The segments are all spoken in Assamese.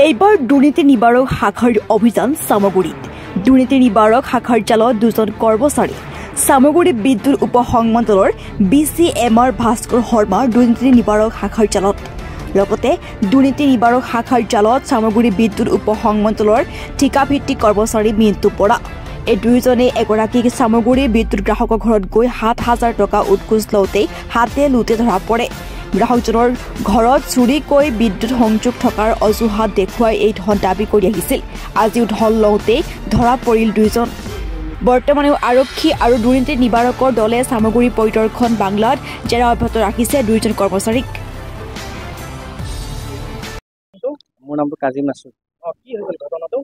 এইবাৰ দুৰ্নীতি নিবাৰক শাখাৰ অভিযান সামগুৰিত দুৰ্নীতি নিবাৰক শাখাৰ জালত দুজন কৰ্মচাৰী সামগুৰি বিদ্যুৎ উপসংমণ্ডলৰ BCMR ভাস্কৰ শৰ্মা দুৰ্নীতি নিবাৰক শাখাৰ জালত লগতে দুৰ্নীতি নিবাৰক শাখাৰ জালত সামগুৰি বিদ্যুৎ উপসংমণ্ডলৰ ঠিকাভিত্তিক কৰ্মচাৰী মিণ্টু বৰা এই দুইজনে এগৰাকীক সামগুৰি বিদ্যুৎ গ্ৰাহকৰ ঘৰত গৈ ৭,০০০ টকা উৎকোচ লওঁতে হাতে লুটে ধৰা পৰে গ্ৰাহকজনৰ ঘৰত চুৰিকৈ বিদ্যুৎ সংযোগ থকাৰ অজুহাত দেখুৱাই এই ধন দাবী কৰি আহিছিল আজিও ধন লওঁতে ধৰা পৰিল দুইজন বৰ্তমানেও আৰক্ষী আৰু দুৰ্নীতি নিবাৰকৰ দলে সামগুৰি পৰিদৰ্শন বাংলাত জেৰা অব্যাহত ৰাখিছে দুইজন কৰ্মচাৰীক মোৰ নামটো কাজিম নাছুৰ কি হৈছিল ঘটনাটো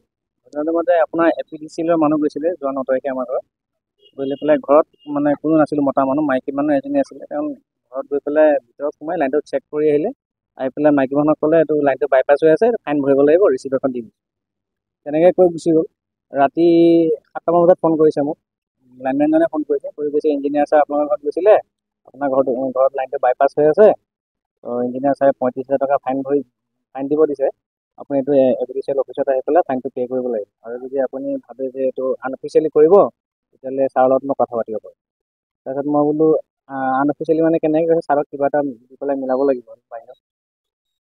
মতে আপোনাৰ এপিডিচিএলৰ মানুহ গৈছিলে যোৱা ৯ তাৰিখে আমাৰ ঘৰত গৈ লৈ পেলাই ঘৰত মানে কোনো নাছিল মতা মানুহ মাইকী মানুহ এজনী আছিলে তেওঁ ঘৰত গৈ পেলাই ভিতৰত সোমাই লাইনটো চেক কৰি আহিলে আহি পেলাই মাইকী মানুহক ক'লে এইটো লাইনটো বাইপাছ হৈ আছে ফাইন ভৰিব লাগিব ৰিচিপ্ট এখন দি দিম তেনেকৈ কৈ গুচি গ'ল ৰাতি ৭টামান বজাত ফোন কৰিছে মোক লাইনমেনজনে ফোন কৰিছে কৈছে ইঞ্জিনিয়াৰ ছাৰ আপোনালোকৰ ঘৰত গৈছিলে আপোনাৰ ঘৰত লাইনটো বাইপাছ হৈ আছে তো ইঞ্জিনিয়াৰ ছাৰে ৩৫,০০০ টকা ফাইন দিব দিছে আপুনি এইটো এপিডিচিএল অফিচত আহি পেলাই ফাইনটো পে' কৰিব লাগিব আৰু যদি আপুনি ভাবে যে এইটো আনঅফিচিয়েলি কৰিব তেতিয়াহ'লে ছাৰৰ লগত মই কথা পাতিব পাৰোঁ তাৰপিছত মই বোলো আনঅফিচিয়েলি মানে কেনেকৈ কৈছে ছাৰক কিবা এটা দি পেলাই মিলাব লাগিব বাহিৰত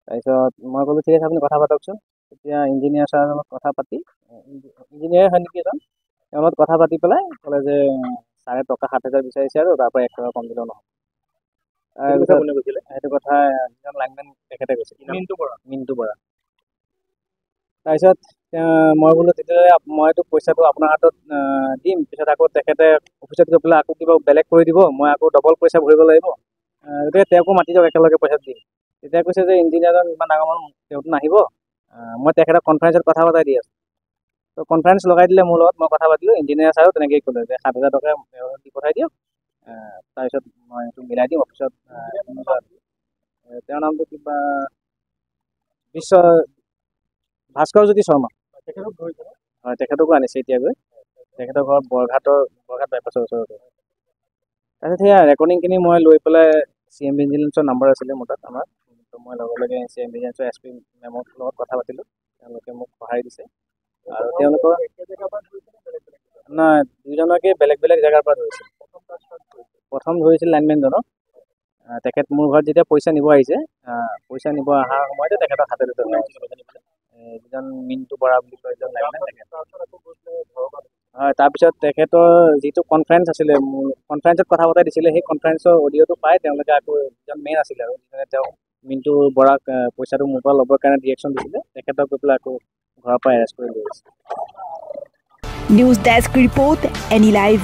তাৰপিছত মই ক'লোঁ ঠিক আছে আপুনি কথা পাতকচোন তেতিয়া ইঞ্জিনিয়াৰ ছাৰৰ লগত কথা পাতি ইঞ্জিনিয়াৰ হয় নেকি এজন তেওঁৰ লগত কথা পাতি পেলাই ক'লে যে ছাৰে টকা ৭,০০০ বিচাৰিছে আৰু তাৰ পৰা ১ টকা কম দিলেও নহয় সেইটো কথা এজন লাইনমেন তেখেতে কৈছে মিণ্টু বৰা তাৰপিছত মই বোলো তেতিয়াহ'লে মইতো পইচাটো আপোনাৰ হাতত দিম পিছত আকৌ তেখেতে অফিচত গৈ পেলাই আকৌ কিবা বেলেগ কৰি দিব মই আকৌ ডবল পইচা ভৰিব লাগিব গতিকে তেওঁকো মাতি দিয়ক একেলগে পইচা দিম তেতিয়া কৈছে যে ইঞ্জিনিয়াৰজন ইমান ডাঙৰ মানুহ তেওঁতো নাহিব মই তেখেতক কনফাৰেঞ্চত কথা পতাই দি আছোঁ তো কনফাৰেঞ্চ লগাই দিলে মোৰ লগত মই কথা পাতিলোঁ ইঞ্জিনিয়াৰ ছাৰেও তেনেকৈয়ে ক'লে যে ৭,০০০ টকা দি পঠাই দিয়ক তাৰপিছত মই এইটো মিলাই দিম অফিচত তেওঁৰ নামটো কিবা ভাস্কৰজ্যোতি শৰ্মা হয় তেখেতকো আনিছে এতিয়া গৈ তেখেতৰ ঘৰত বৰঘাট বাইপাছৰ ওচৰতে তাৰপিছত সেয়া ৰেকৰ্ডিংখিনি মই লৈ পেলাই CM ভিজিলেন্সৰ নাম্বাৰ আছিলে মোৰ তাত আমাৰ তো মই লগে লগে CM ভিজিলেন্সৰ SP মেমৰ লগত কথা পাতিলোঁ তেওঁলোকে মোক সহায় দিছে আৰু তেওঁলোকৰ নাই দুইজনকে বেলেগ বেলেগ জেগাৰ পৰা ধৰিছিল প্ৰথম ধৰিছিল লাইনমেনজনক তেখেত মোৰ ঘৰত যেতিয়া পইচা নিব আহিছে পইচা নিব অহাৰ সময়তে তেখেতক হাতে লুটে এজন মিণ্টু বৰা বুলি কয় এজন লাইনমেন হয় তাৰপিছত তেখেতৰ যিটো কনফাৰেঞ্চ আছিলে মোৰ কনফাৰেঞ্চত কথা পতাই দিছিলে সেই কনফাৰেঞ্চৰ অডিঅ'টো পাই তেওঁলোকে আকৌ এজন মেইন আছিলে আৰু যিজনে তেওঁ মিণ্টু বৰাক পইচাটো মোৰ পৰা ল'বৰ কাৰণে ডিৰেকশ্যন দিছিলে তেখেতক গৈ পেলাই আকৌ ঘৰৰ পৰা এৰেষ্ট কৰি লৈ গৈছে news desk report any live